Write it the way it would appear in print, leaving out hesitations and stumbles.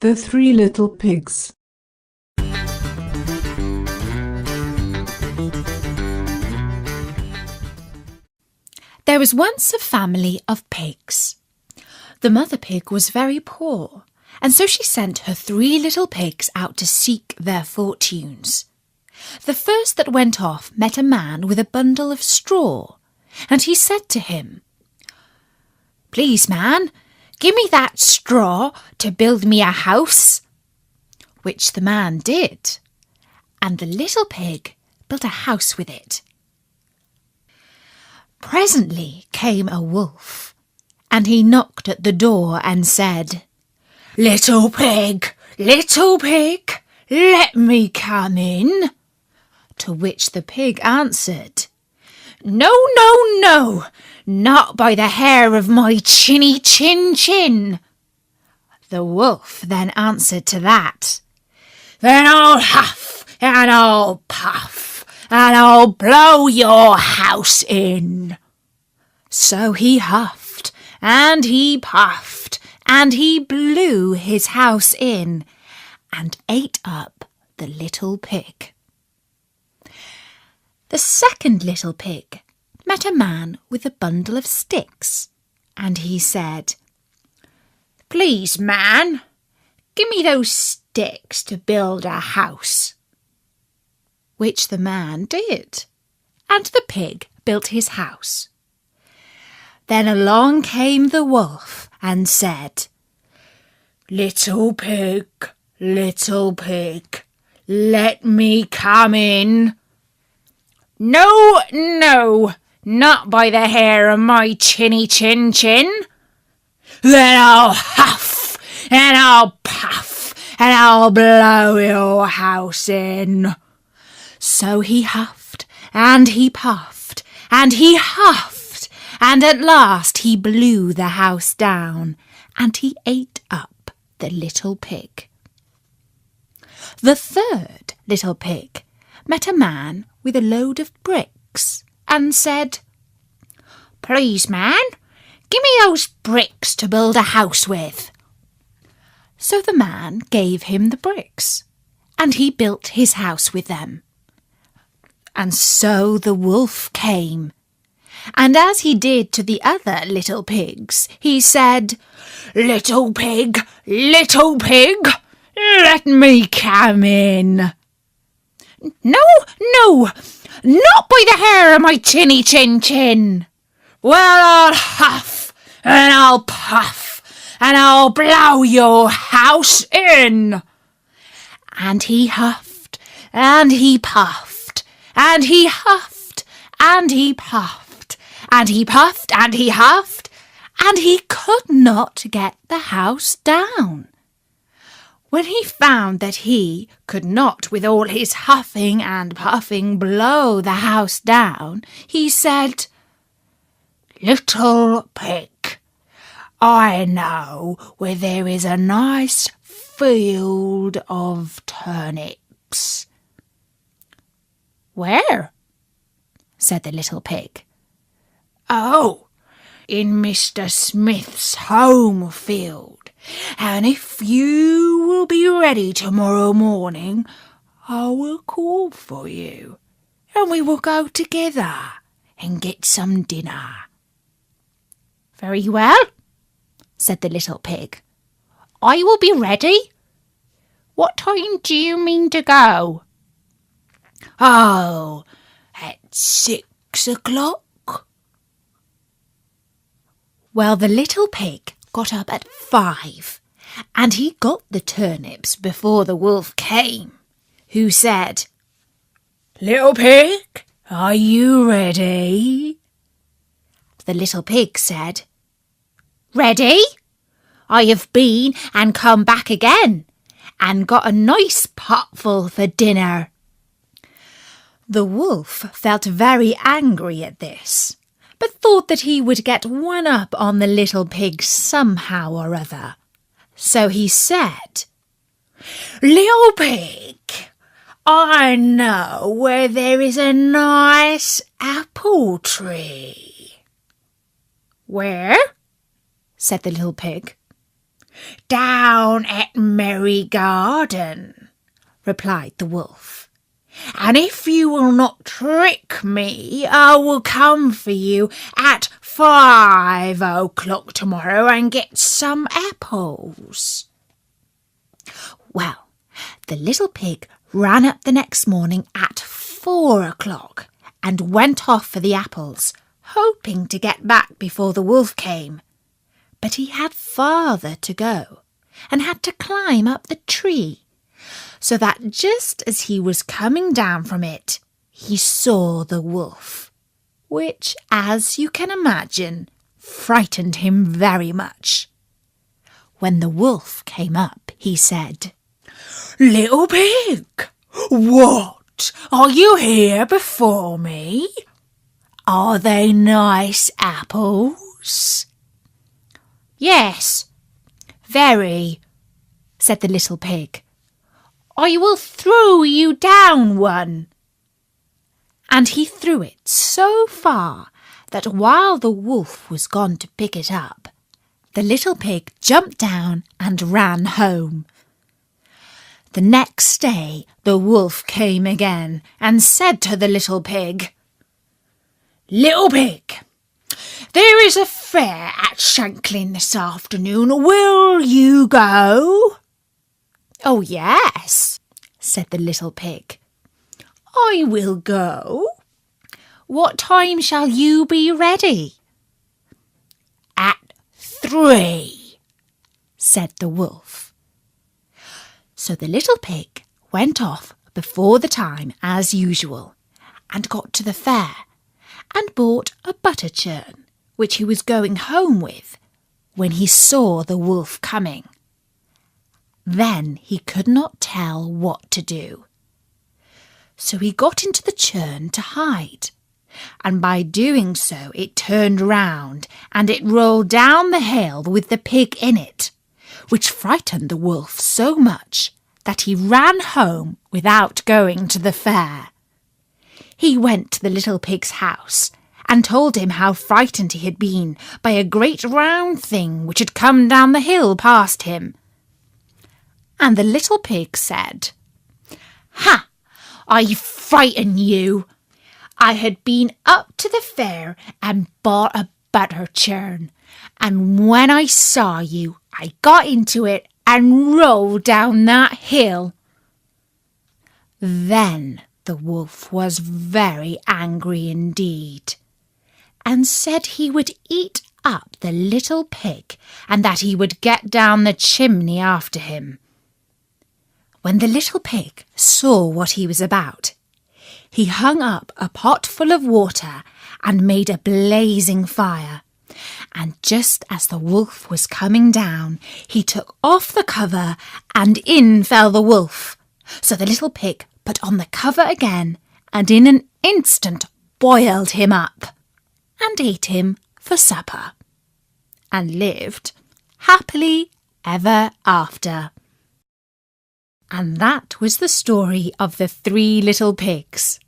The Three Little Pigs. There was once a family of pigs. The mother pig was very poor, and so she sent her 3 little pigs out to seek their fortunes. The first that went off met a man with a bundle of straw, and he said to him, "Please, man, give me that straw to build me a house," which the man did, and the little pig built a house with it. Presently came a wolf, and he knocked at the door and said, little pig, let me come in." To which the pig answered, "No, no, no, not by the hair of my chinny chin." The wolf then answered to that, "Then I'll huff and I'll puff, and I'll blow your house in." So he huffed, and he puffed, and he blew his house in, and ate up the little pig. The second little pig met a man with a bundle of sticks, and he said, "Please, man, give me those sticks to build a house." Which the man did, and the pig built his house. Then along came the wolf and said, little pig, let me come in." "No, no, not by the hair of my chinny chin." "Then I'll huff and I'll puff and I'll blow your house in." So he huffed and he puffed and he huffed, and at last he blew the house down, and he ate up the little pig. The third little pig met a man with a load of bricks and said, "Please, man, give me those bricks to build a house with." So the man gave him the bricks, and he built his house with them. And so the wolf came, and as he did to the other little pigs, he said, little pig, let me come in." "No, no, not by the hair of my chinny chin." "Well, I'll huff and I'll puff and I'll blow your house in." And he huffed and he puffed and he huffed and he puffed and he puffed and he huffed, and he could not get the house down. When he found that he could not with all his huffing and puffing blow the house down, he said, little pig, I know where there is a nice field of turnips." "Where?" said the little pig. "Oh, in Mr. Smith's home field, and if you will be ready tomorrow morning, I will call for you, and we will go together and get some dinner." "Very well," said the little pig. "I will be ready. What time do you mean to go?" "Oh, at 6 o'clock. Well, the little pig got up at 5, and he got the turnips before the wolf came, who said, little pig, are you ready?" The little pig said, "Ready? I have been and come back again, and got a nice potful for dinner." The wolf felt very angry at this, but thought that he would get one up on the little pig somehow or other. So he said, little pig, I know where there is a nice apple tree." "Where?" said the little pig. "Down at Merry Garden," replied the wolf. "And if you will not trick me, I will come for you at 5 o'clock tomorrow and get some apples." Well, the little pig ran up the next morning at 4 o'clock and went off for the apples, hoping to get back before the wolf came. But he had farther to go and had to climb up the tree, so that just as he was coming down from it, he saw the wolf, which, as you can imagine, frightened him very much. When the wolf came up, he said, "Little pig, what? Are you here before me? Are they nice apples?" "Yes, very," said the little pig. "I will throw you down one." And he threw it so far that while the wolf was gone to pick it up, the little pig jumped down and ran home. The next day the wolf came again and said to the little pig, "Little pig, there is a fair at Shanklin this afternoon. Will you go?" "Oh, yes," said the little pig. "I will go. What time shall you be ready?" "At 3, said the wolf. So the little pig went off before the time as usual and got to the fair and bought a butter churn, which he was going home with, when he saw the wolf coming. Then he could not tell what to do. So he got into the churn to hide, and by doing so it turned round and it rolled down the hill with the pig in it, which frightened the wolf so much that he ran home without going to the fair. He went to the little pig's house and told him how frightened he had been by a great round thing which had come down the hill past him. And the little pig said, "Ha! I frightened you. I had been up to the fair and bought a butter churn, and when I saw you, I got into it and rolled down that hill." Then the wolf was very angry indeed, and said he would eat up the little pig and that he would get down the chimney after him. When the little pig saw what he was about, he hung up a pot full of water and made a blazing fire. And just as the wolf was coming down, he took off the cover and in fell the wolf. So the little pig put on the cover again and in an instant boiled him up and ate him for supper and lived happily ever after. And that was the story of the 3 little pigs.